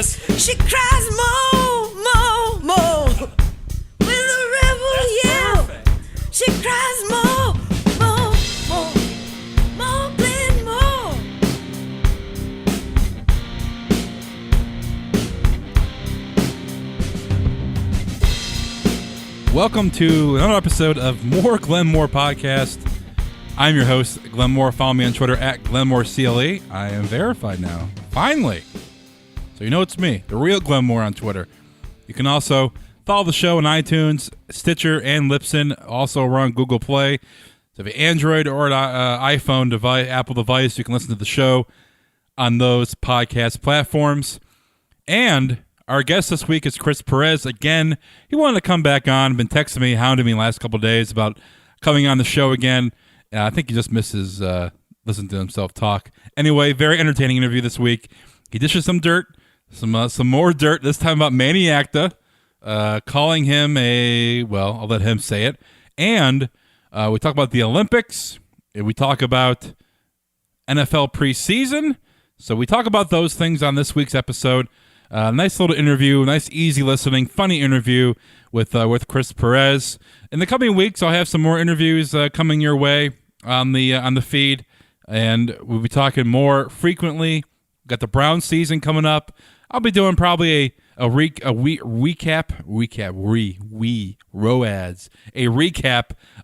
Yes. She cries more, more, more. With a rebel yell. She cries more, more, more. More, Glenn, more. Welcome to another episode of More Glenmore Podcast. I'm your host, Glenmore. Follow me on Twitter at GlenmoreCLE. I am verified now. Finally. So you know it's me, the real Glenmore on Twitter. You can also follow the show on iTunes, Stitcher, and Libsyn. Also we're on Google Play. So if you have an Android or an iPhone device, Apple device, you can listen to the show on those podcast platforms. And our guest this week is Chris Perez. Again, he wanted to come back on. Been texting me, hounding me the last couple of days about coming on the show again. I think he just misses listening to himself talk. Anyway, very entertaining interview this week. He dishes some dirt, some more dirt, this time about Manny Acta, calling him I'll let him say it. And we talk about the Olympics. We talk about NFL preseason. So we talk about those things on this week's episode. Nice little interview, nice easy listening, funny interview with Chris Perez. In the coming weeks, I'll have some more interviews coming your way on the feed, and we'll be talking more frequently. We've got the Browns season coming up. I'll be doing probably a recap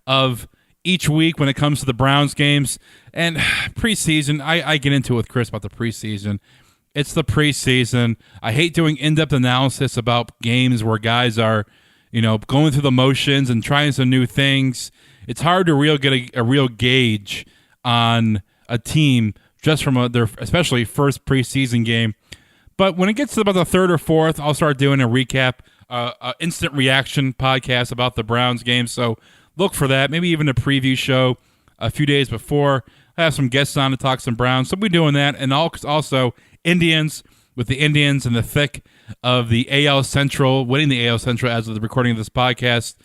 of each week when it comes to the Browns games and preseason. I get into it with Chris about the preseason. It's the preseason. I hate doing in-depth analysis about games where guys are, going through the motions and trying some new things. It's hard to get a real gauge on a team just from their especially first preseason game. But when it gets to about the third or fourth, I'll start doing a recap, instant reaction podcast about the Browns game. So look for that. Maybe even a preview show a few days before. I have some guests on to talk some Browns. So we'll be doing that. And also Indians, with the Indians in the thick of the AL Central, winning the AL Central as of the recording of this podcast.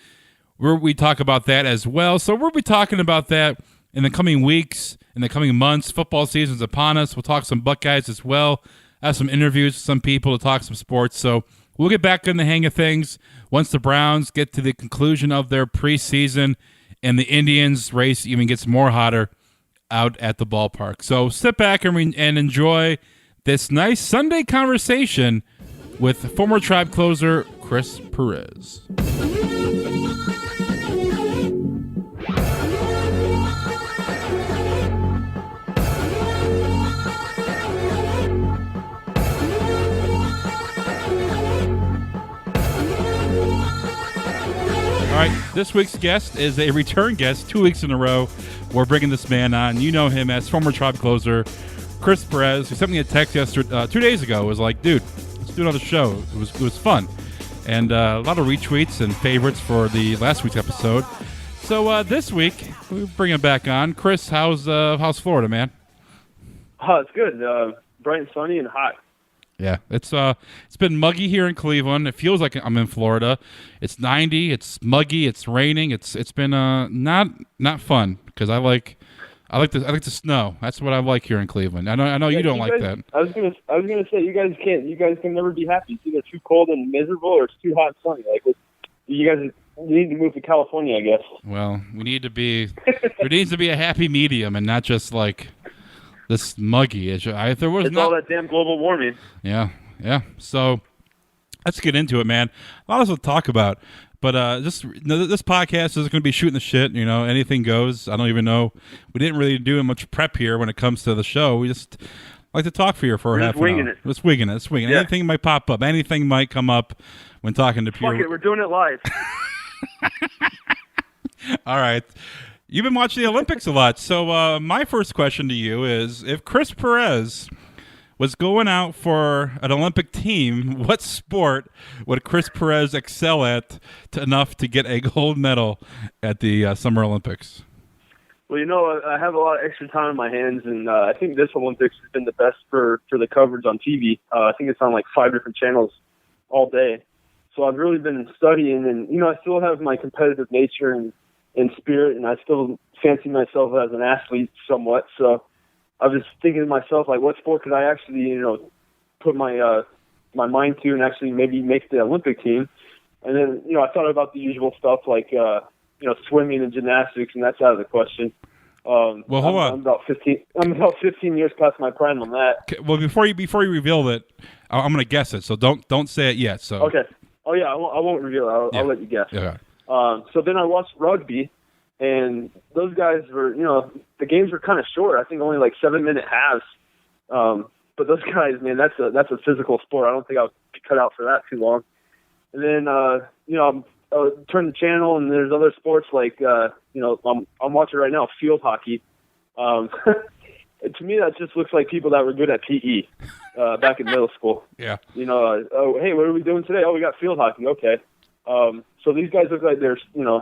We talk about that as well. So we'll be talking about that in the coming weeks, in the coming months. Football season's upon us. We'll talk some Buckeyes as well. Have some interviews with some people to talk some sports. So we'll get back in the hang of things once the Browns get to the conclusion of their preseason and the Indians race even gets more hotter out at the ballpark. So sit back and enjoy this nice Sunday conversation with former Tribe closer Chris Perez. All right, this week's guest is a return guest 2 weeks in a row. We're bringing this man on. You know him as former Tribe closer Chris Perez. He sent me a text yesterday, 2 days ago. It was like, dude, let's do another show. It was fun. And a lot of retweets and favorites for the last week's episode. So this week, we bring him back on. Chris, how's Florida, man? Oh, it's good. Bright and sunny and hot. Yeah, it's been muggy here in Cleveland. It feels like I'm in Florida. It's 90. It's muggy. It's raining. It's been not fun because I like the snow. That's what I like here in Cleveland. I know you don't like that. I was gonna say you guys can never be happy. It's either too cold and miserable or it's too hot and sunny. Like you guys need to move to California, I guess. Well, we need to be. There needs to be a happy medium and not just like this muggy. It's all that damn global warming. Yeah. So let's get into it, man. A lot to talk about. But this podcast is going to be shooting the shit. Anything goes. I don't even know. We didn't really do much prep here when it comes to the show. We just like to talk for half an hour. Just winging it. Yeah. Anything might pop up. Anything might come up when talking to people. Fuck it, we're doing it live. All right. You've been watching the Olympics a lot. So my first question to you is, if Chris Perez was going out for an Olympic team, what sport would Chris Perez excel at enough to get a gold medal at the Summer Olympics? Well, I have a lot of extra time on my hands, and I think this Olympics has been the best for the coverage on TV. I think it's on like 5 different channels all day. So I've really been studying, and, I still have my competitive nature and spirit, and I still fancy myself as an athlete somewhat. So I was thinking to myself, like, what sport could I actually, put my my mind to and actually maybe make the Olympic team. And then, I thought about the usual stuff like, swimming and gymnastics, and that's out of the question. Well, hold on. I'm about 15 years past my prime on that. Okay, well, before you reveal it, I'm going to guess it. So don't say it yet. So okay. Oh yeah, I won't reveal it. I'll let you guess. Yeah. So then I watched rugby, and those guys were, the games were kind of short. I think only like 7-minute halves. But those guys, man, that's a physical sport. I don't think I'll be cut out for that too long. And then, I turn the channel, and there's other sports like, I'm watching right now field hockey. To me, that just looks like people that were good at PE back in middle school. Yeah. Oh, hey, what are we doing today? Oh, we got field hockey. Okay. So these guys look like they're,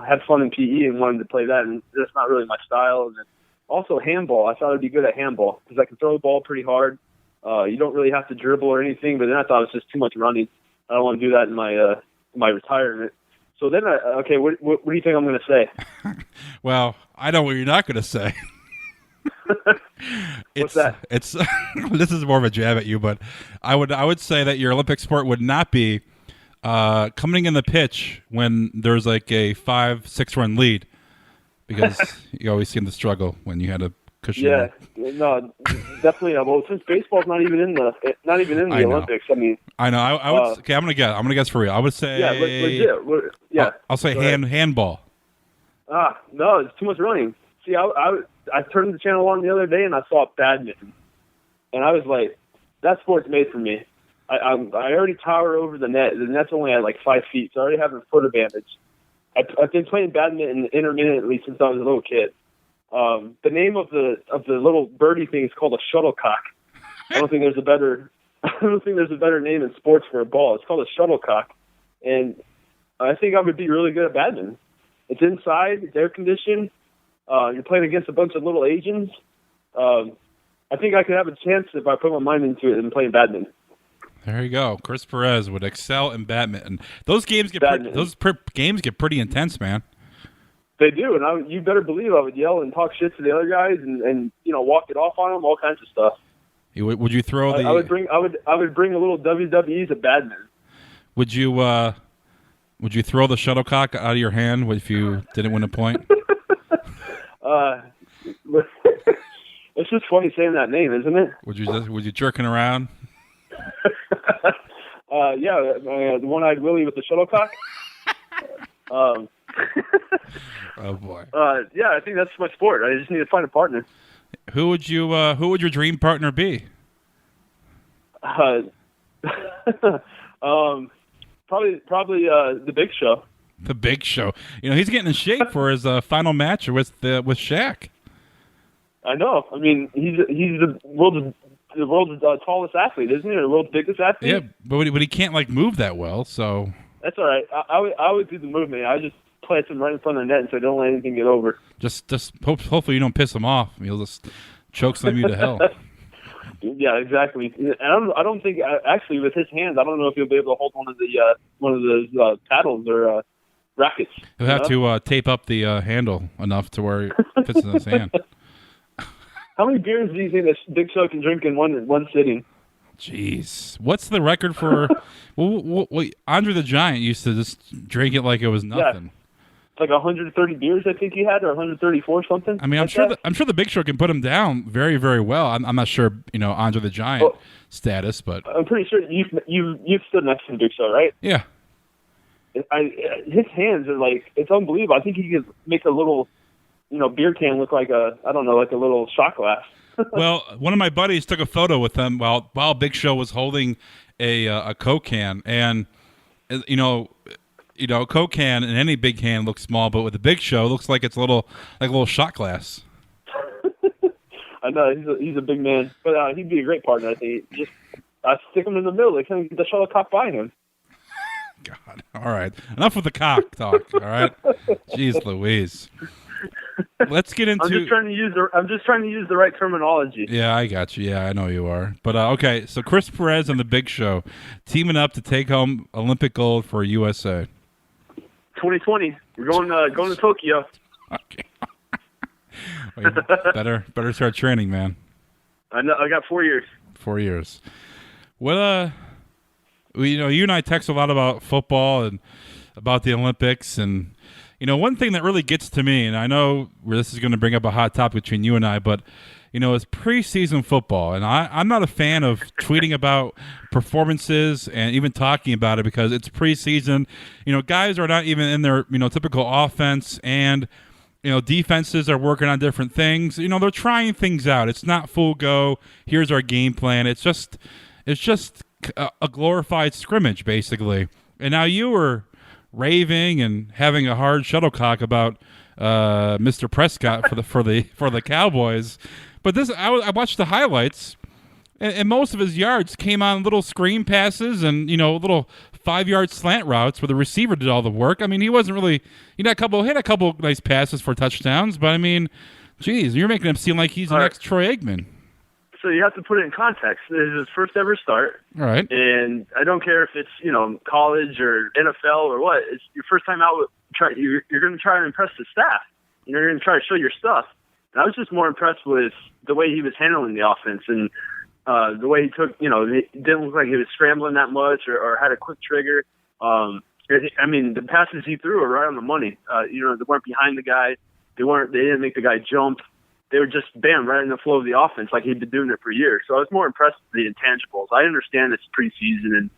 had fun in PE and wanted to play that, and that's not really my style. And then also handball. I thought I'd be good at handball because I can throw the ball pretty hard. You don't really have to dribble or anything, but then I thought it was just too much running. I don't want to do that in my retirement. So then, what do you think I'm going to say? Well, I know what you're not going to say. What's that? It's this is more of a jab at you, but I would say that your Olympic sport would not be coming in the pitch when there's like a 5-6 run lead, because you always seem to struggle when you had a cushion. Yeah, no, definitely. Well, since baseball's not even in the Olympics, I mean, I know. I would. Okay, I'm gonna guess for real. I would say. Yeah, legit. Yeah, I'll say handball. No, it's too much running. See, I turned the channel on the other day and I saw badminton, and I was like, that sport's made for me. I already tower over the net. The net's only at like 5 feet, so I already have a foot advantage. I've been playing badminton intermittently since I was a little kid. The name of the little birdie thing is called a shuttlecock. I don't think there's a better name in sports for a ball. It's called a shuttlecock, and I think I would be really good at badminton. It's inside, it's air conditioned. You're playing against a bunch of little Asians. I think I could have a chance if I put my mind into it and playing badminton. There you go. Chris Perez would excel in badminton. Those games get pretty intense, man. They do, and you better believe I would yell and talk shit to the other guys and walk it off on them, all kinds of stuff. Would you throw the? I would bring a little WWE to badminton. Would you throw the shuttlecock out of your hand if you didn't win a point? It's just funny saying that name, isn't it? Would you jerking around? The one-eyed Willie with the shuttlecock. Oh boy. I think that's my sport. I just need to find a partner. Who would your dream partner be? Probably the Big Show. The Big Show. He's getting in shape for his final match with Shaq. I know. I mean, he's the world's tallest athlete, isn't he? Or the world's biggest athlete. Yeah, but he can't move that well. So that's all right. I would do the movement. I just place him right in front of the net, so don't let anything get over. Just hopefully you don't piss him off. He'll just choke slam you to hell. Yeah, exactly. And I don't think actually with his hands, I don't know if he'll be able to hold one of those paddles or rackets. He'll have to tape up the handle enough to where it fits in his hand. How many beers do you think this Big Show can drink in one sitting? Jeez, what's the record for? well, Andre the Giant used to just drink it like it was nothing. Yeah. It's like 130 beers, I think he had, or 134 something. I mean, I'm sure the Big Show can put him down very, very well. I'm not sure, Andre the Giant status, but I'm pretty sure you've stood next to the Big Show, right? Yeah. His hands are it's unbelievable. I think he could make a little, beer can look like a little shot glass. Well, one of my buddies took a photo with him while Big Show was holding a Coke can, and a Coke can and any big can looks small, but with the Big Show, it looks like it's a little shot glass. I know he's a big man, but he'd be a great partner. I think I stick him in the middle. They can't get the shuttlecock by him. God, all right, enough with the cock talk. All right, jeez Louise. Let's get into. I'm just trying to use the right terminology. Yeah, I got you. Yeah, I know you are. But okay, so Chris Perez and the Big Show teaming up to take home Olympic gold for USA. 2020. We're going to Tokyo. Okay. better start training, man. I know. I got 4 years. 4 years. What you and I text a lot about football and about the Olympics, and one thing that really gets to me, and I know this is going to bring up a hot topic between you and I, but is preseason football, and I'm not a fan of tweeting about performances and even talking about it because it's preseason. Guys are not even in their typical offense, and defenses are working on different things. They're trying things out. It's not full go. Here's our game plan. It's just a glorified scrimmage, basically. And now you were raving and having a hard shuttlecock about Mr. Prescott for the Cowboys. But I watched the highlights, and most of his yards came on little screen passes and little 5-yard slant routes where the receiver did all the work. I mean, he wasn't really hit a couple nice passes for touchdowns, but I mean, geez, you're making him seem like he's the next Troy Aikman. So you have to put it in context. This is his first ever start. All right. And I don't care if it's, college or NFL or what. It's your first time out. You're going to try and impress the staff. You're going to try to show your stuff. And I was just more impressed with the way he was handling the offense and the way he took, it didn't look like he was scrambling that much or had a quick trigger. I mean, the passes he threw were right on the money. They weren't behind the guy. They didn't make the guy jump. They were just, bam, right in the flow of the offense like he'd been doing it for years. So I was more impressed with the intangibles. I understand it's preseason and,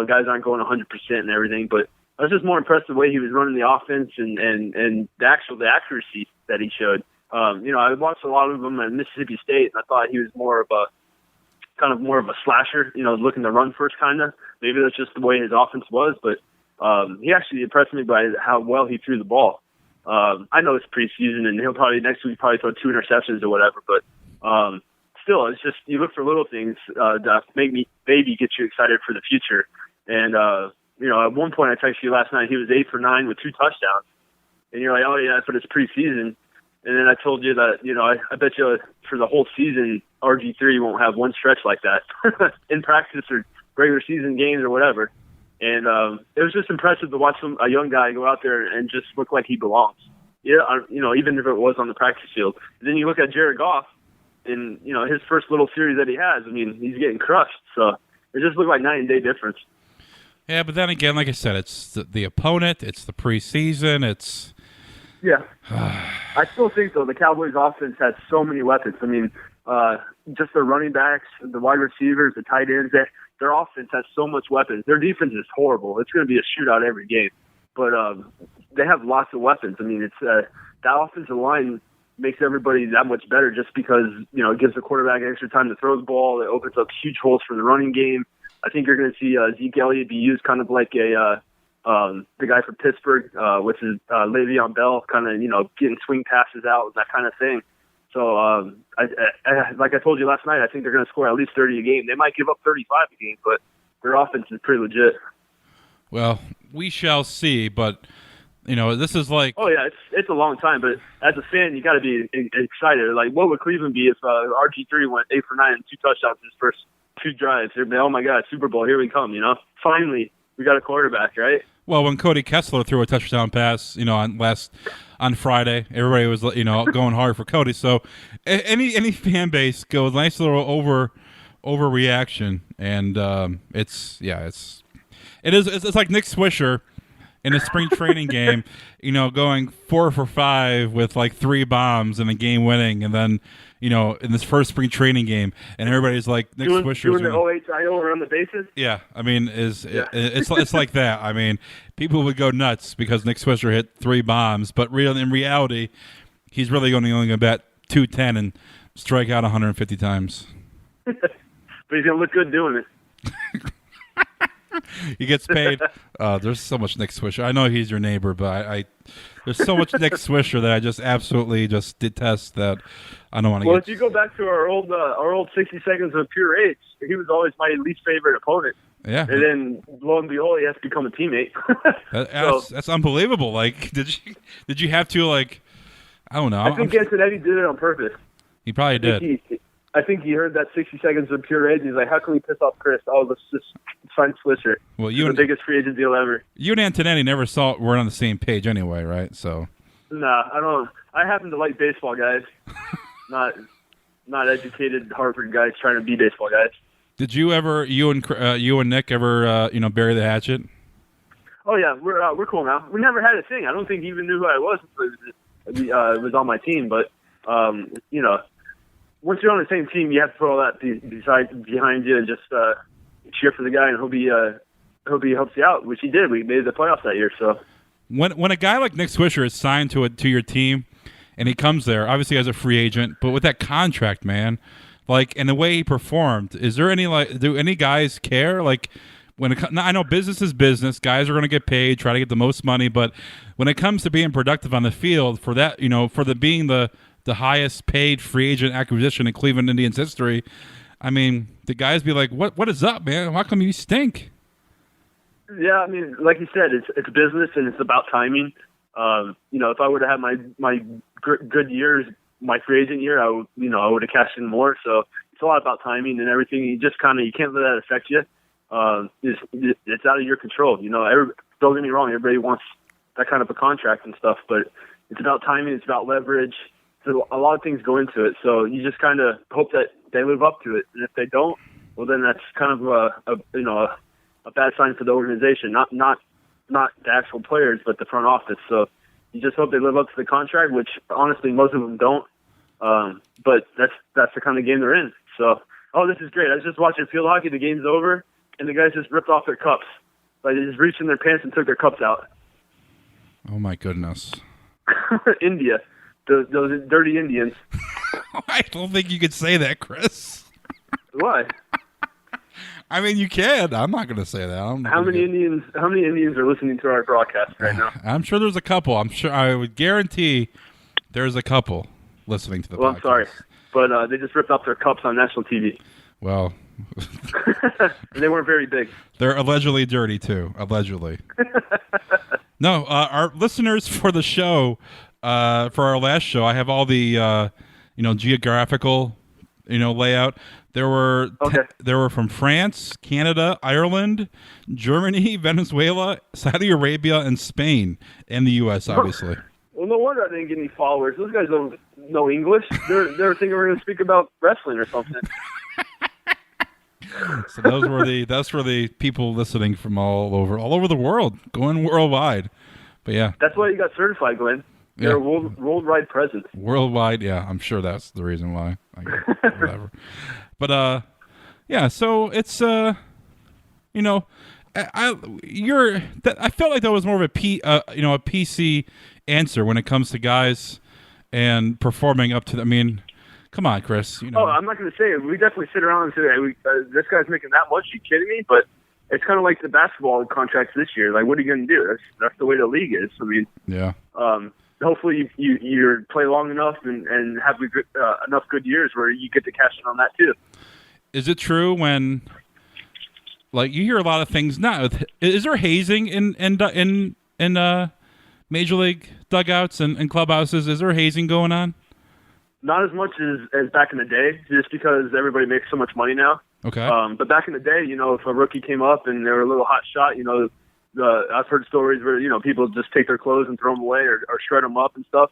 guys aren't going 100% and everything, but I was just more impressed with the way he was running the offense and the accuracy that he showed. I watched a lot of them at Mississippi State, and I thought he was more of a slasher, looking to run first kind of. Maybe that's just the way his offense was, but he actually impressed me by how well he threw the ball. I know it's preseason, and he'll probably next week throw 2 interceptions or whatever, but still, it's just you look for little things that maybe get you excited for the future. And at one point I texted you last night, he was 8 for 9 with 2 touchdowns, and you're like, oh yeah, but it's preseason. And then I told you that I bet you for the whole season RG3 won't have one stretch like that in practice or regular season games or whatever. And it was just impressive to watch a young guy go out there and just look like he belongs. Yeah, even if it was on the practice field. And then you look at Jared Goff, and his first little series that he has. I mean, he's getting crushed. So it just looked like night and day difference. Yeah, but then again, like I said, it's the opponent, it's the preseason, it's. Yeah, I still think though the Cowboys' offense has so many weapons. I mean, just the running backs, the wide receivers, the tight ends. Their offense has so much weapons. Their defense is horrible. It's going to be a shootout every game, but they have lots of weapons. I mean, it's that offensive line makes everybody that much better just because it gives the quarterback extra time to throw the ball. It opens up huge holes for the running game. I think you're going to see Zeke Elliott be used kind of like the guy from Pittsburgh, which is Le'Veon Bell, kind of getting swing passes out, that kind of thing. So, like I told you last night, I think they're going to score at least 30 a game. They might give up 35 a game, but their offense is pretty legit. Well, we shall see, but this is like. Oh yeah, it's a long time, but as a fan, you got to be excited. Like, what would Cleveland be if RG3 went 8 for 9 and 2 touchdowns in his first 2 drives? They'd be, oh my God, Super Bowl, here we come. Finally we got a quarterback, right? Well, when Cody Kessler threw a touchdown pass, on Friday, everybody was going hard for Cody. So any fan base goes nice little overreaction, and it's like Nick Swisher in a spring training game, going 4 for 5 with like 3 bombs and the game winning, and then in this first spring training game, and everybody's like Nick Swisher's doing the OHIO around the bases. Yeah, I mean, it's like that. I mean, people would go nuts because Nick Swisher hit 3 bombs, but in reality, he's really only going to bat .210 and strike out 150 times. But he's going to look good doing it. He gets paid. There's so much Nick Swisher. I know he's your neighbor, but there's so much Nick Swisher that I just absolutely just detest that I don't want to. Well, if you go back to our old 60 seconds of pure rage, he was always my least favorite opponent. Yeah. And then lo and behold, he has to become a teammate. That's unbelievable. Like, did you have to like? I don't know. I think Antonetti did it on purpose. He probably did. I think he heard that 60 seconds of pure rage. He's like, how can we piss off Chris? Oh, let's just sign Swisher. Well, the biggest free agent deal ever. You and Antonetti never we're on the same page anyway, right? So. Nah, I don't. I happen to like baseball guys, not educated Harvard guys trying to be baseball guys. Did you ever, you and Nick ever, bury the hatchet? Oh yeah, we're cool now. We never had a thing. I don't think he even knew who I was. It was on my team, but once you're on the same team, you have to put all that behind you and just cheer for the guy, and hope he helps you out, which he did. We made the playoffs that year. So when a guy like Nick Swisher is signed to your team, and he comes there, obviously as a free agent, but with that contract, man. Like, and the way he performed, is there any, do any guys care? Like, I know business is business. Guys are going to get paid, try to get the most money. But when it comes to being productive on the field, for that, being the highest paid free agent acquisition in Cleveland Indians history, I mean, the guys be like, what is up, man? How come you stink? Yeah, I mean, like you said, it's business and it's about timing. If I would have had my good years, my free agent year, I would have cashed in more. So it's a lot about timing and everything. You just you can't let that affect you. It's out of your control. Don't get me wrong, everybody wants that kind of a contract and stuff, but it's about timing. It's about leverage. So a lot of things go into it. So you just kind of hope that they live up to it. And if they don't, well, then that's kind of a bad sign for the organization, not the actual players, but the front office. So you just hope they live up to the contract, which honestly most of them don't. But that's the kind of game they're in. So, this is great. I was just watching field hockey. The game's over, and the guys just ripped off their cups. Like, they just reached in their pants and took their cups out. Oh my goodness! India, those dirty Indians. I don't think you could say that, Chris. Why? I mean, you can. I'm not going to say that. How many Indians are listening to our broadcast right now? I'm sure there's a couple. I would guarantee there's a couple listening to the podcast. Well, I'm sorry, but they just ripped off their cups on national TV. Well, and they weren't very big. They're allegedly dirty too. Allegedly. No, our listeners for the show, for our last show, I have all the geographical layout. There were from France, Canada, Ireland, Germany, Venezuela, Saudi Arabia, and Spain, and the U.S. obviously. Well, no wonder I didn't get any followers. Those guys don't know English. They're thinking we're going to speak about wrestling or something. So that's for the people listening from all over the world, going worldwide. But yeah, that's why you got certified, Glenn. You're a worldwide presence. Worldwide, yeah. I'm sure that's the reason why. Whatever. But yeah. So it's I felt like that was more of a PC answer when it comes to guys and performing up to. I mean, come on, Chris. Oh, I'm not going to say it. We definitely sit around and say, hey, this guy's making that much. Are you kidding me? But it's kind of like the basketball contracts this year. Like, what are you going to do? That's the way the league is. I mean, yeah. Hopefully you play long enough and have enough good years where you get to cash in on that too. Is it true when, like, you hear a lot of things now? Is there hazing in major league dugouts and clubhouses? Is there hazing going on? Not as much as back in the day, just because everybody makes so much money now. Okay. But back in the day, if a rookie came up and they were a little hot shot, I've heard stories where people just take their clothes and throw them away or shred them up and stuff,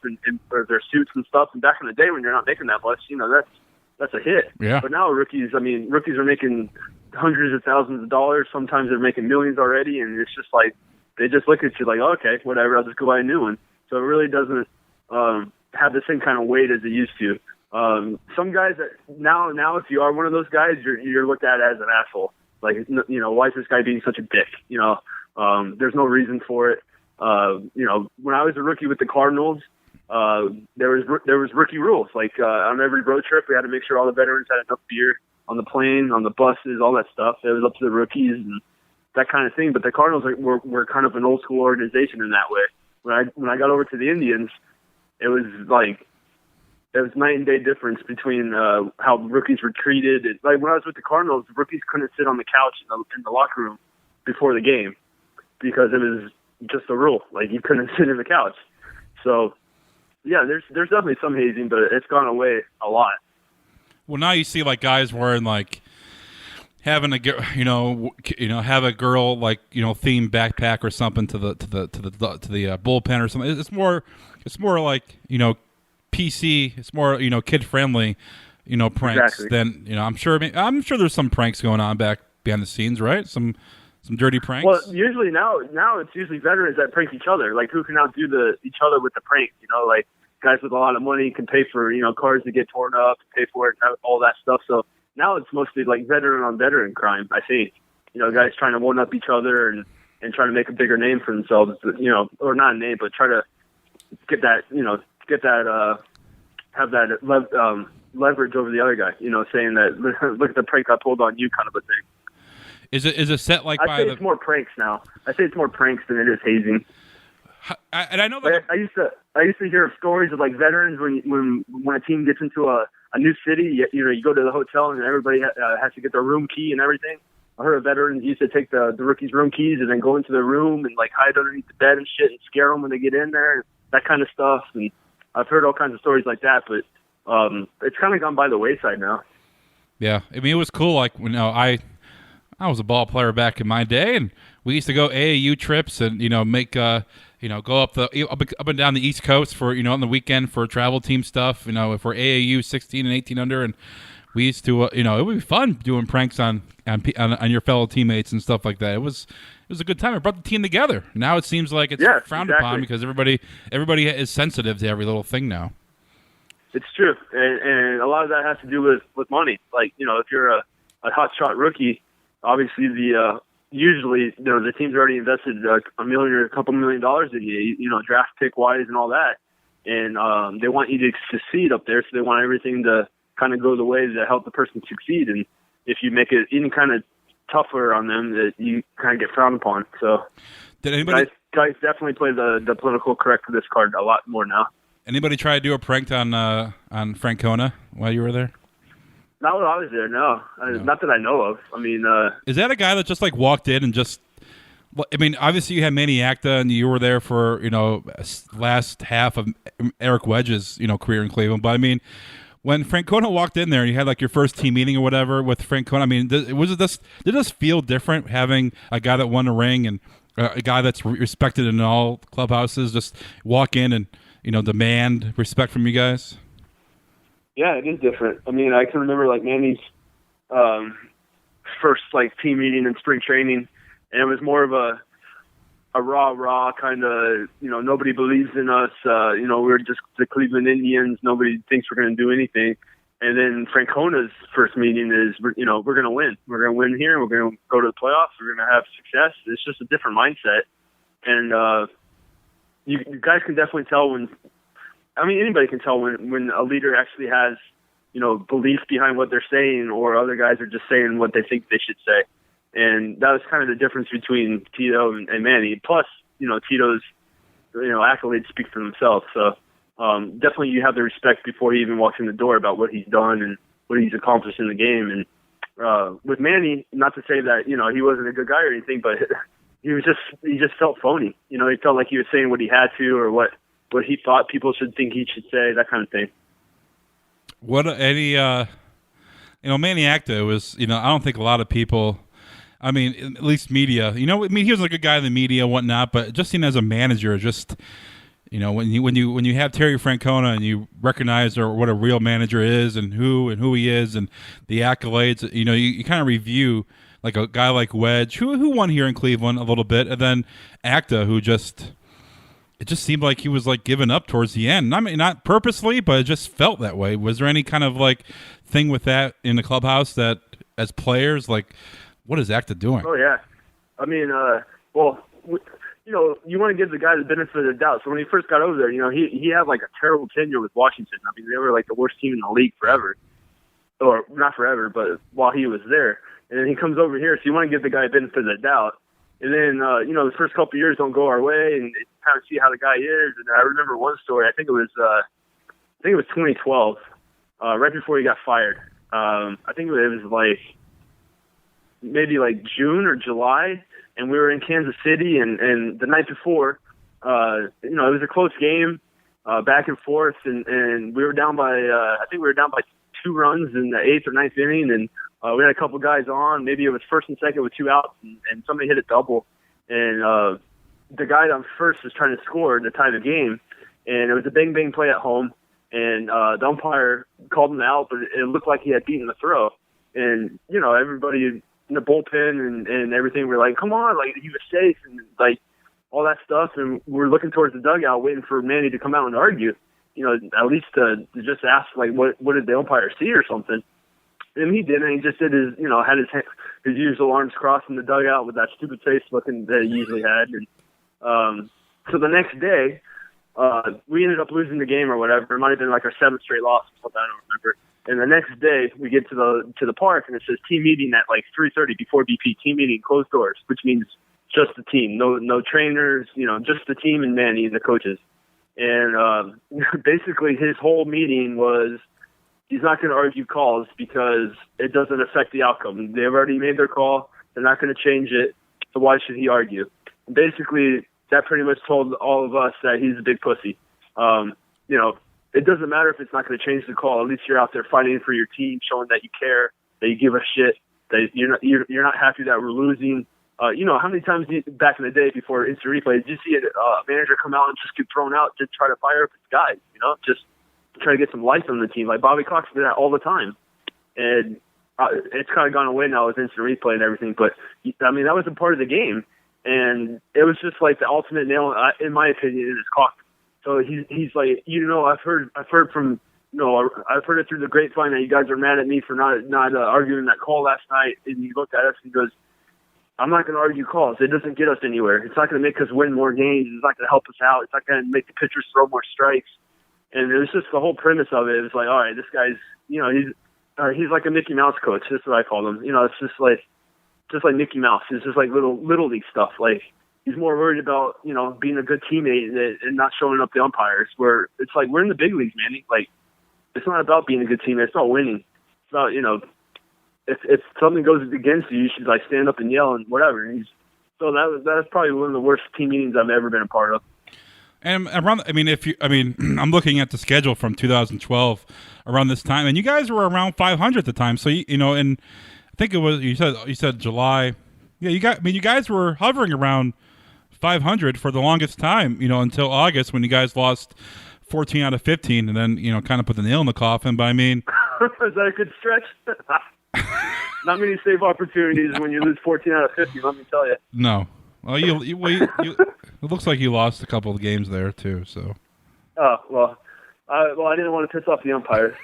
or their suits and stuff. And back in the day, when you're not making that much, that's a hit. Yeah. But now rookies are making hundreds of thousands of dollars. Sometimes they're making millions already, and it's just like they just look at you like, oh, okay, whatever, I'll just go buy a new one. So it really doesn't have the same kind of weight as it used to. Some guys that now if you are one of those guys, you're looked at as an asshole. Like, why is this guy being such a dick? There's no reason for it. When I was a rookie with the Cardinals, there was rookie rules. Like, on every road trip, we had to make sure all the veterans had enough beer on the plane, on the buses, all that stuff. It was up to the rookies and that kind of thing. But the Cardinals were kind of an old school organization in that way. When I got over to the Indians, it was like, there was night and day difference between how rookies were treated. Like, when I was with the Cardinals, rookies couldn't sit on the couch in the locker room before the game because it was just a rule. Like, you couldn't sit in the couch. So, yeah, there's definitely some hazing, but it's gone away a lot. Well, now you see like guys wearing like having a have a girl like themed backpack or something to the bullpen or something. It's more like PC. It's more kid friendly. pranks, Exactly. then I'm sure there's some pranks going on back behind the scenes, right? Some dirty pranks. Well, usually now it's usually veterans that prank each other. Like, who can outdo each other with the prank? Like guys with a lot of money can pay for cars to get torn up, pay for it, all that stuff. So now it's mostly like veteran on veteran crime. I think guys trying to one up each other and trying to make a bigger name for themselves. Or not a name, but try to get that have that leverage over the other guy. Saying that look at the prank I pulled on you, kind of a thing. Is it set like I say it's more pranks now. I say it's more pranks than it is hazing. And I know that I used to hear of stories of like veterans when a team gets into a new city, you go to the hotel and everybody has to get their room key and everything. I heard of veterans used to take the rookies' room keys and then go into their room and like hide underneath the bed and shit and scare them when they get in there, that kind of stuff. And I've heard all kinds of stories like that, but it's kind of gone by the wayside now. Yeah, I mean it was cool. Like I was a ball player back in my day, and we used to go AAU trips and make go up and down the East Coast for on the weekend for travel team stuff. If we're AAU 16 and 18 under, and we used to it would be fun doing pranks on your fellow teammates and stuff like that. It was a good time. It brought the team together. Now it seems like it's frowned upon because everybody is sensitive to every little thing now. It's true, and a lot of that has to do with money. Like if you're a hotshot rookie. Obviously, usually the team's already invested $1 million or a couple $1 million in you, draft pick wise and all that, and they want you to succeed up there. So they want everything to kind of go the way to help the person succeed. And if you make it any kind of tougher on them, that you kind of get frowned upon. So guys definitely play the political correctness card a lot more now. Anybody try to do a prank on Francona while you were there? Not when I was there, no. Not that I know of. I mean... is that a guy that just, walked in and just... I mean, obviously you had Manny Acta, and you were there for, last half of Eric Wedge's, career in Cleveland. But, I mean, when Francona walked in there and you had, your first team meeting or whatever with Francona, I mean, did it just feel different having a guy that won a ring and a guy that's respected in all clubhouses just walk in and, demand respect from you guys? Yeah, it is different. I mean, I can remember Manny's first team meeting in spring training, and it was more of a rah kind of nobody believes in us. We're just the Cleveland Indians. Nobody thinks we're going to do anything. And then Francona's first meeting is we're going to win. We're going to win here. We're going to go to the playoffs. We're going to have success. It's just a different mindset, and you guys can definitely tell when. I mean, anybody can tell when a leader actually has, belief behind what they're saying, or other guys are just saying what they think they should say. And that was kind of the difference between Tito and Manny. Plus, Tito's, accolades speak for themselves. So definitely you have the respect before he even walks in the door about what he's done and what he's accomplished in the game. And with Manny, not to say that, he wasn't a good guy or anything, but he just felt phony. He felt like he was saying what he had to or what he thought people should think he should say, that kind of thing. Manny Acta was, I don't think a lot of people, I mean, at least media, he was a good guy in the media and whatnot, but just seen as a manager, just, when you have Terry Francona and you recognize what a real manager is and who he is and the accolades, you kind of review like a guy like Wedge, who won here in Cleveland a little bit, and then Acta, who it just seemed like he was giving up towards the end. I mean, not purposely, but it just felt that way. Was there any kind of thing with that in the clubhouse that, as players, what is Acta doing? Oh yeah, I mean, you want to give the guy the benefit of the doubt. So when he first got over there, he had a terrible tenure with Washington. I mean, they were the worst team in the league forever, or not forever, but while he was there. And then he comes over here, so you want to give the guy the benefit of the doubt. And then, the first couple of years don't go our way, and kind of see how the guy is. And I remember one story. I think it was 2012, right before he got fired. I think it was maybe June or July, and we were in Kansas City. And the night before, it was a close game, back and forth, and we were down by 2 runs in the 8th or 9th inning, and we had a couple guys on. Maybe it was first and second with 2 outs, and somebody hit a double. And the guy on first was trying to score to tie the game. And it was a bang-bang play at home. and the umpire called him out, but it looked like he had beaten the throw. And, you know, everybody in the bullpen and everything were like, come on, like, he was safe, and, like, all that stuff. And we're looking towards the dugout waiting for Manny to come out and argue, you know, at least to just ask, like, what did the umpire see or something. And he didn't. He just did his, you know, had his usual arms crossed in the dugout with that stupid face looking that he usually had. And so the next day, we ended up losing the game or whatever. It might have been like our 7th straight loss or something. I don't remember. And the next day, we get to the park, and it says team meeting at like 3:30 before BP. Team meeting, closed doors, which means just the team, no trainers, you know, just the team and Manny and the coaches. And basically, his whole meeting was he's not going to argue calls because it doesn't affect the outcome. They've already made their call. They're not going to change it. So why should he argue? And basically, that pretty much told all of us that he's a big pussy. You know, it doesn't matter if it's not going to change the call. At least you're out there fighting for your team, showing that you care, that you give a shit, that you're not happy that we're losing. You know, how many times back in the day before instant replay did you see a manager come out and just get thrown out to try to fire up his guys? You know, just try to get some life on the team. Like Bobby Cox did that all the time, and it's kind of gone away now with instant replay and everything. But I mean, that was a part of the game, and it was just like the ultimate nail, in my opinion, in his coffin. So he's like, you know, I've heard from, you know, I've heard it through the grapevine that you guys are mad at me for not arguing that call last night. And he looked at us and goes, I'm not going to argue calls. It doesn't get us anywhere. It's not going to make us win more games. It's not going to help us out. It's not going to make the pitchers throw more strikes. And it was just the whole premise of it. It was like, all right, this guy's, you know, he's like a Mickey Mouse coach. That's what I call him. You know, it's just like Mickey Mouse. It's just like little league stuff. Like, he's more worried about, you know, being a good teammate and not showing up the umpires. Where it's like, we're in the big leagues, man. Like, it's not about being a good teammate. It's not winning. It's about, you know, if something goes against you, you should like stand up and yell and whatever. And so that was probably one of the worst team meetings I've ever been a part of. And around, I'm looking at the schedule from 2012 around this time, and you guys were around 500 at the time. So you know, and I think it was you said July. Yeah, you guys were hovering around 500 for the longest time. You know, until August when you guys lost 14 out of 15, and then, you know, kind of put the nail in the coffin. But I mean, is that a good stretch? Not many save opportunities when you lose 14 out of 50. Let me tell you. No. Well, it looks like you lost a couple of games there too. So. Oh well, I didn't want to piss off the umpires.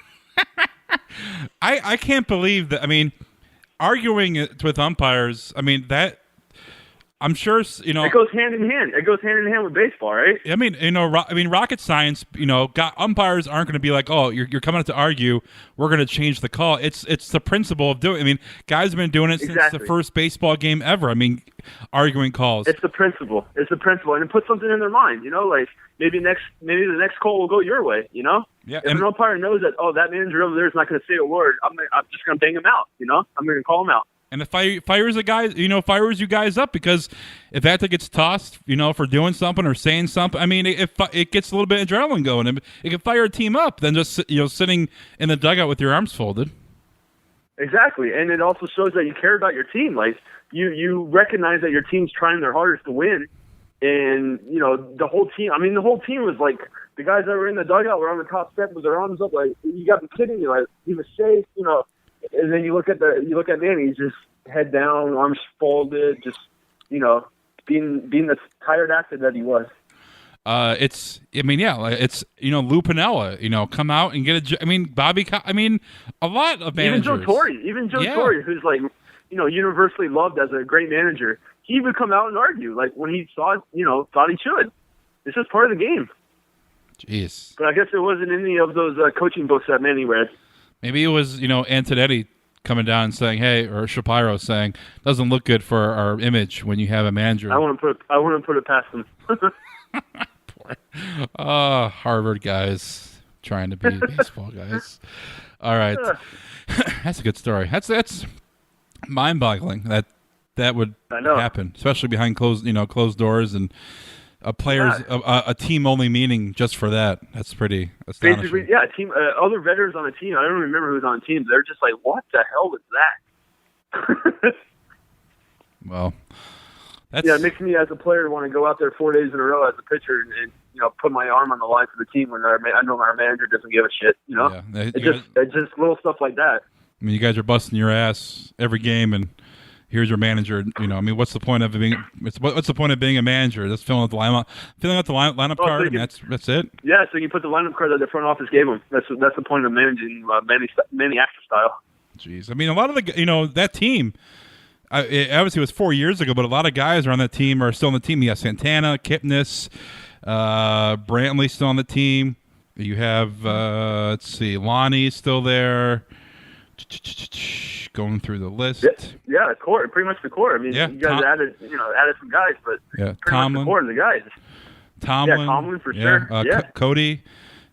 I can't believe that. I mean, arguing it with umpires. I mean that. I'm sure, you know. It goes hand in hand. It goes hand in hand with baseball, right? I mean, you know, rocket science. You know, umpires aren't going to be like, oh, you're coming out to argue. We're going to change the call. It's the principle of doing. I mean, guys have been doing it since the first baseball game ever. I mean, arguing calls. It's the principle. It's the principle, and it puts something in their mind. You know, like maybe the next call will go your way. You know, yeah. If an umpire knows that, oh, that manager over there is not going to say a word, I'm just going to bang him out. You know, I'm going to call him out. And if fires a guy, you know, fires you guys up, because if Acta gets tossed, you know, for doing something or saying something, I mean, it gets a little bit of adrenaline going. And it can fire a team up than just, you know, sitting in the dugout with your arms folded. Exactly, and it also shows that you care about your team. Like you recognize that your team's trying their hardest to win, and you know the whole team. I mean, the whole team was like the guys that were in the dugout were on the top step with their arms up. Like, you got to be kidding me! Like, he was safe, you know. And then you look at Manny, he's just head down, arms folded, just, you know, being the tired actor that he was. It's you know, Lou Piniella, you know, come out and get Bobby. A lot of managers. Even Joe Torre, who's like, you know, universally loved as a great manager. He would come out and argue, like when he thought he should. It's just part of the game. Jeez. But I guess it wasn't any of those coaching books that Manny read. Maybe it was, you know, Antonetti coming down and saying, "Hey," or Shapiro saying, "Doesn't look good for our image when you have a manager." I wouldn't put it past them. Harvard guys trying to be baseball guys. All right, that's a good story. That's mind-boggling that would happen, especially behind closed doors, and a team-only meeting just for that. That's pretty astonishing. Basically, yeah, team. Other veterans on the team. I don't remember who was on the team. They're just like, "What the hell was that?" Well, it makes me as a player want to go out there 4 days in a row as a pitcher put my arm on the line for the team when I know our manager doesn't give a shit. Yeah. It's just little stuff like that. I mean, you guys are busting your ass every game, and here's your manager. What's the point of being? What's the point of being a manager? Just filling out the lineup card, and that's it. Yeah, so you put the lineup card that the front office gave them. That's the point of managing Manny Acta style. Jeez, I mean, a lot of that team. Obviously, it was 4 years ago, but a lot of guys are on that team are still on the team. You have Santana, Kipnis, Brantley still on the team. You have Lonnie's still there. Going through the list. Yeah, the core, pretty much the core. I mean, you guys added some guys, but pretty much the core of the guys. Tomlin for sure. Cody.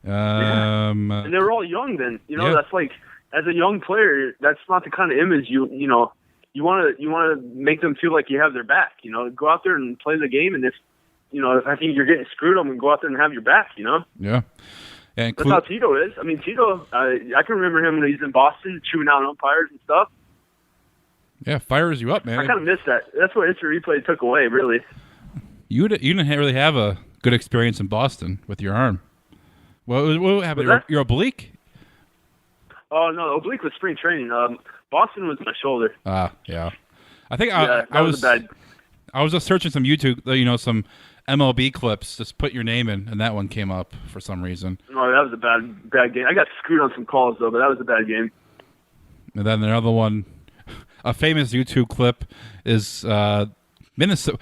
And they were all young then. That's like, as a young player, that's not the kind of image you want to make them feel like you have their back. Go out there and play the game, and if I think you're getting screwed, I'm gonna go out there and have your back. Yeah. And that's how Tito is. I mean, Tito, I can remember him when he's in Boston chewing out umpires and stuff. Yeah, fires you up, man. I kind of miss that. That's what instant replay took away, really. You didn't really have a good experience in Boston with your arm. What happened? Your oblique? Oh, no, oblique was spring training. Boston was my shoulder. Yeah. I think I was just searching some YouTube, some MLB clips. Just put your name in, and that one came up for some reason. No, that was a bad game. I got screwed on some calls though, but that was a bad game. And then another one, a famous YouTube clip is Minnesota.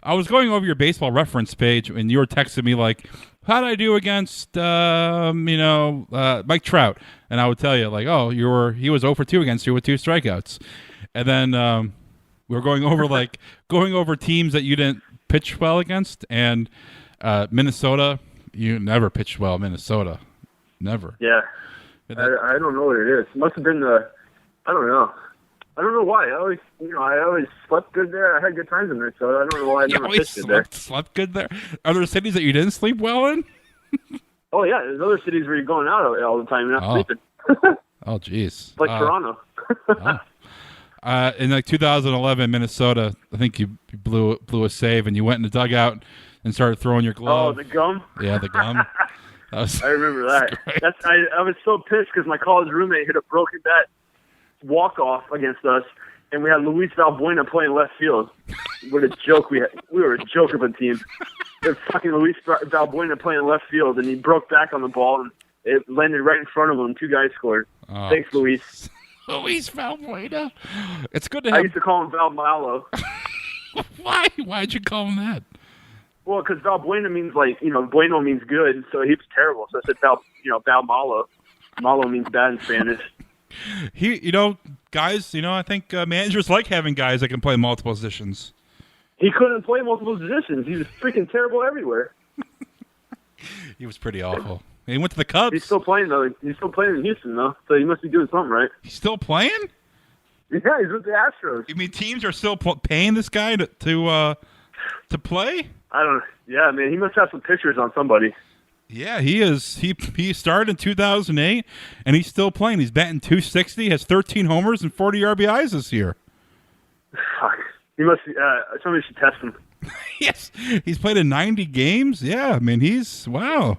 I was going over your baseball reference page, and you were texting me like, "How'd I do against Mike Trout?" And I would tell you like, "Oh, he was 0 for 2 against you with 2 strikeouts." And then we were going over teams that you didn't pitch well against, and Minnesota. You never pitched well, Minnesota. Never. Yeah. I don't know what it is. It must have been I don't know. I don't know why. I always slept good there. I had good times in Minnesota. I don't know why I never pitched good there. Slept good there? Are there cities that you didn't sleep well in? Oh, yeah. There's other cities where you're going out all the time and not sleeping. Oh, jeez. Like Toronto. In 2011, Minnesota, I think you blew a save, and you went in the dugout and started throwing your glove. Oh, the gum? Yeah, the gum. I remember that. I was so pissed because my college roommate hit a broken bat walk-off against us, and we had Luis Valbuena playing left field. What a joke we had. We were a joke of a team. There's fucking Luis Valbuena playing left field, and he broke back on the ball, and it landed right in front of him. 2 guys scored. Oh, thanks, Luis. Luis Valbuena. It's good to have. I used to call him Val Malo. Why? Why'd you call him that? Well, because Valbuena means bueno means good, so he was terrible. So I said Val Malo. Malo means bad in Spanish. Guys, I think managers like having guys that can play multiple positions. He couldn't play multiple positions. He was freaking terrible everywhere. He was pretty awful. He went to the Cubs. He's still playing, though. He's still playing in Houston, though, so he must be doing something right. He's still playing? Yeah, he's with the Astros. You mean teams are still paying this guy to play? I don't know. Yeah, man, he must have some pictures on somebody. Yeah, he is. He started in 2008, and he's still playing. He's batting .260, has 13 homers and 40 RBIs this year. Fuck. He must be, somebody should test him. Yes. He's played in 90 games. Yeah, I mean, wow.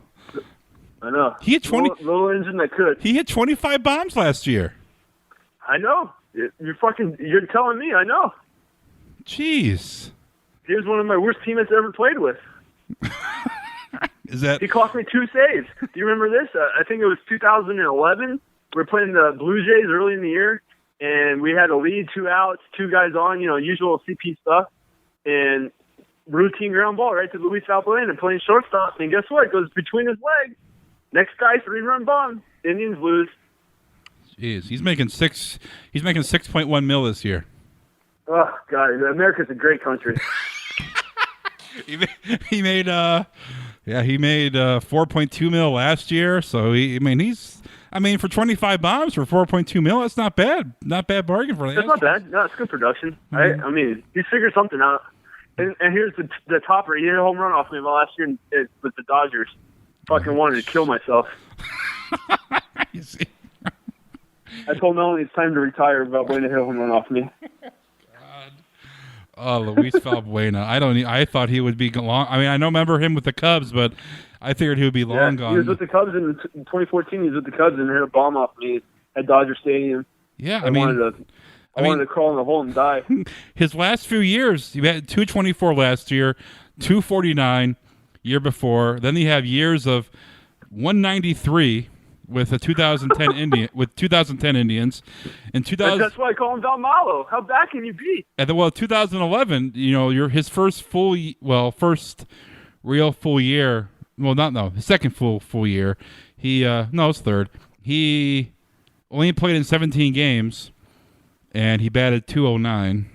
I know. He had 20. Little engine that could. He hit 25 bombs last year. I know. You're telling me. I know. Jeez. He was one of my worst teammates I ever played with. He cost me 2 saves. Do you remember this? I think it was 2011. We were playing the Blue Jays early in the year, and we had a lead, 2 outs, 2 guys on, usual CP stuff, and routine ground ball right to Luis Valbuena playing shortstop. And guess what? It goes between his legs. Next guy, 3-run bomb. Indians lose. Jeez, he's making 6.1 mil this year. Oh God, America's a great country. He made 4.2 mil last year. So for 25 bombs for 4.2 mil, that's not bad. Not bad bargain for that. That's not bad. No, it's good production. Mm-hmm. I mean, he figured something out. And here's the topper. He hit a home run off me last year with the Dodgers. Fucking wanted to kill myself. You see? I told Melanie it's time to retire about going to hit a home run off me. Oh, Luis Valbuena. I thought he would be long. I mean, I don't remember him with the Cubs, but I figured he would be long gone. He was with the Cubs in 2014. He was with the Cubs and hit a bomb off me at Dodger Stadium. Yeah, I wanted to crawl in the hole and die. His last few years, he had 224 last year, 249 year before. Then he had years of 193 with the 2010 Indians. In 2000, that's why I call him Val Malo. How bad can you be? And then, 2011, his first real full year. Well, his second full year. His third. He only played in 17 games, and he batted 209.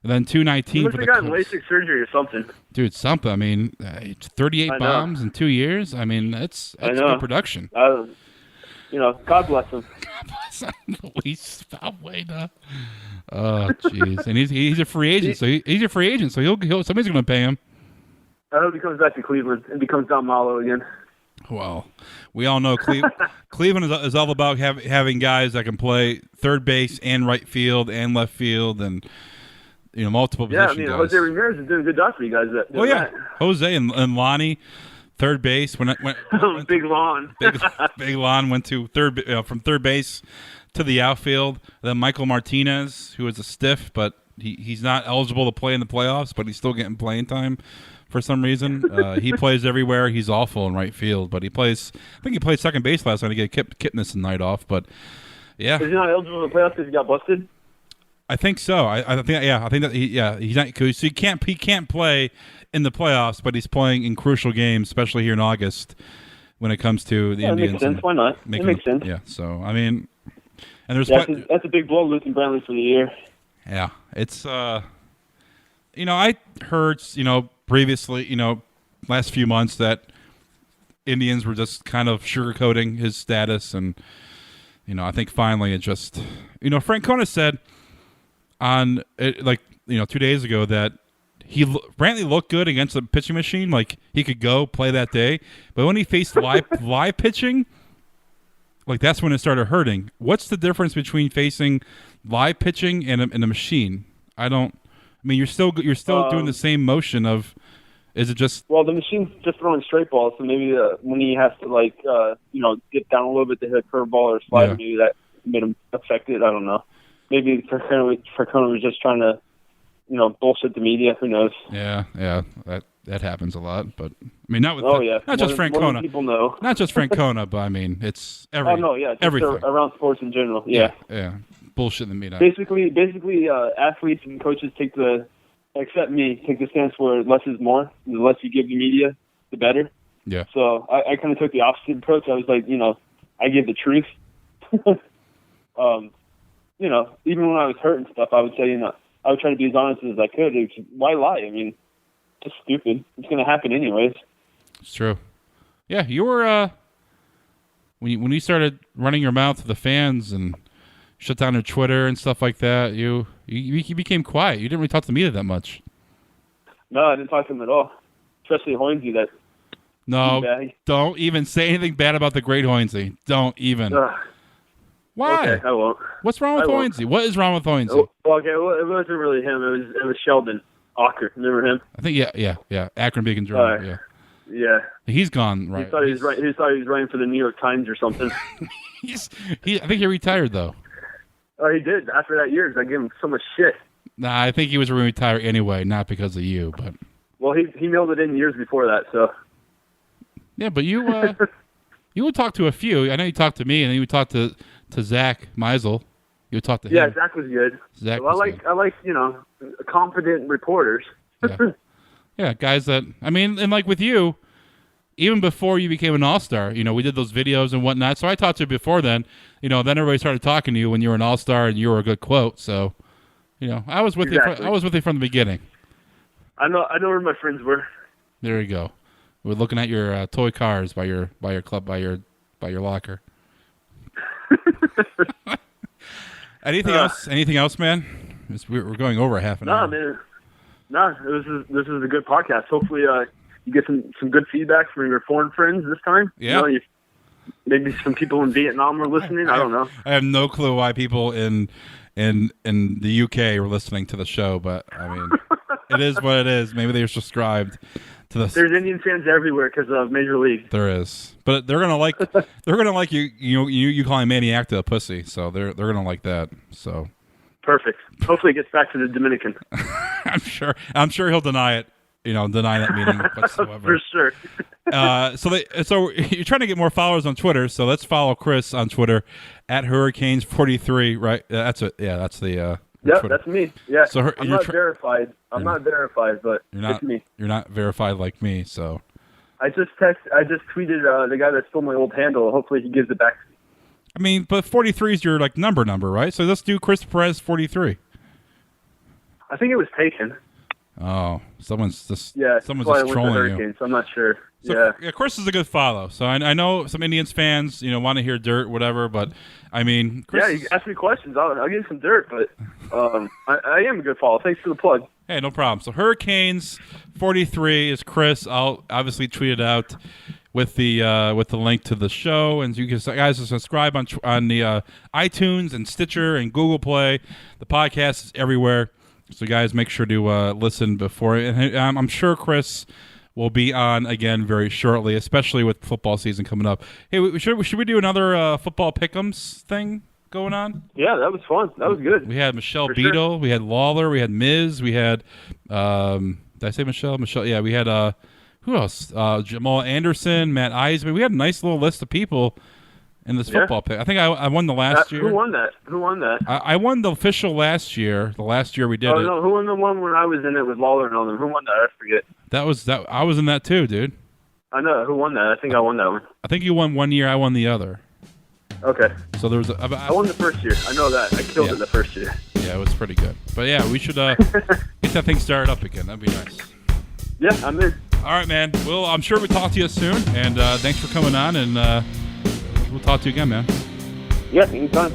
And then 219 He must for have the gotten Cubs. LASIK surgery or something. Dude, something. I mean, 38 bombs in 2 years. I mean, that's good production. God bless him. God bless him. Luis Valbuena. Oh, jeez. And he's a free agent, so he's a free agent, so somebody's going to pay him. I hope he comes back to Cleveland and becomes Don Malo again. Well, we all know Cleveland is all about having guys that can play third base and right field and left field and multiple positions. Yeah, I mean, Jose Ramirez is doing a good job for you guys. Jose and Lonnie, third base. When Big Lon. Big Lon went to from third base to the outfield. Then Michael Martinez, who is a stiff, but he's not eligible to play in the playoffs, but he's still getting playing time. For some reason, he plays everywhere. He's awful in right field, but I think he played second base last night to get Kipnis a night off. But yeah, is he not eligible to the playoffs because he got busted? I think so. I think that he's not. So he can't play in the playoffs, but he's playing in crucial games, especially here in August when it comes to the Indians. It makes sense. Why not? It makes sense. Yeah. So I mean, and there's that's a big blow losing Brantley for the year. Yeah, it's I heard previously, last few months that Indians were just kind of sugarcoating his status. And, I think finally it just, Francona said on 2 days ago that Brantley looked good against the pitching machine. Like he could go play that day, but when he faced live pitching, that's when it started hurting. What's the difference between facing live pitching and a machine? You're still doing the same motion of. Is it just? Well, the machine's just throwing straight balls, so maybe when he has to get down a little bit to hit a curveball or slider, maybe that made him affected. I don't know. Maybe Francona was just trying to, bullshit the media. Who knows? Yeah, that happens a lot. But not with not just Francona. Francona. People know. Not just Francona, but it's everything. Around sports in general. Yeah. Bullshit the media. Basically, athletes and coaches take the stance where less is more. The less you give the media, the better. Yeah. So I kind of took the opposite approach. I was like, I give the truth. Even when I was hurt and stuff, I would say, I would try to be as honest as I could. Why lie? I mean, it's stupid. It's going to happen anyways. It's true. Yeah, you were when you started running your mouth to the fans and shut down their Twitter and stuff like that, you became quiet. You didn't really talk to the media that much. No, I didn't talk to them at all. Especially Hoynesy. No, don't even say anything bad about the great Hoynesy. Don't even. Why? Okay, I won't. What's wrong with Hoynesy? What is wrong with Hoynesy? Okay, well, it wasn't really him. It was Sheldon Ocker. Remember him? I think yeah. Akron Beacon Journal. Yeah. Yeah. He's gone, right? He thought he was running for the New York Times or something. I think he retired though. Oh, he did. After that year, I gave him so much shit. Nah, I think he was going to retire anyway, not because of you, but. Well, he mailed it in years before that, so. Yeah, but you would talk to a few. I know you talked to me, and then you would talk to Zach Meisel. You would talk to him. Yeah, Zach was good. I like confident reporters. Yeah, guys that and like with you, even before you became an all-star, we did those videos and whatnot. So I talked to you before then. Then everybody started talking to you when you were an all-star and you were a good quote. So, I was with you. I was with you from the beginning. I know where my friends were. There you go. We're looking at your toy cars by your locker. Anything else? Anything else, man? We're going over half an hour. Man. No, this is a good podcast. Hopefully, you get some good feedback from your foreign friends this time. Yeah. Maybe some people in Vietnam are listening. I don't know. I have no clue why people in in the UK were listening to the show, but I mean, it is what it is. Maybe they're subscribed to the. There's Indian fans everywhere because of Major League. There is, but they're gonna like you. You calling Manny Acta a pussy, so they're gonna like that. So perfect. Hopefully, it gets back to the Dominican. I'm sure he'll deny it. Deny that meeting whatsoever. For sure. So you're trying to get more followers on Twitter. So let's follow Chris on Twitter at Hurricanes43. Right? That's it. Yeah, that's the. Yep, Twitter. That's me. Yeah. So I'm not verified. I'm not verified, but it's me. You're not verified like me. So. I just tweeted the guy that stole my old handle. Hopefully, he gives it back to me. I mean, but 43 is your like number, right? So let's do Chris Perez 43. I think it was taken. Oh, someone's just trolling you. So I'm not sure. So, yeah, Chris is a good follow. So I know some Indians fans, want to hear dirt, whatever. But I mean, Chris you ask me questions, I'll give you some dirt. But I am a good follow. Thanks for the plug. Hey, no problem. So Hurricanes 43 is Chris. I'll obviously tweet it out with the link to the show, and you guys can subscribe on the iTunes and Stitcher and Google Play. The podcast is everywhere. So, guys, make sure to listen before. And I'm sure Chris will be on again very shortly, especially with football season coming up. Hey, should we do another football pick'ems thing going on? Yeah, that was fun. That was good. We had Michelle Beadle. Sure. We had Lawler. We had Miz. We had did I say Michelle? Yeah, we had who else? Jamal Anderson, Matt Eisman. We had a nice little list of people in this football pick. I think I won the last year. Who won that? I won the official last year. The last year we did it. No, who won the one when I was in it with Lawler and all them? Who won that? I forget. I was in that too, dude. I know. Who won that? I think I won that one. I think you won one year. I won the other. Okay. So there was I won the first year. I know that. I killed it the first year. Yeah, it was pretty good. But yeah, we should get that thing started up again. That'd be nice. Yeah, I'm in. All right, man. Well, I'm sure we'll talk to you soon. And thanks for coming on. And we'll talk to you again, man. Yeah, anytime.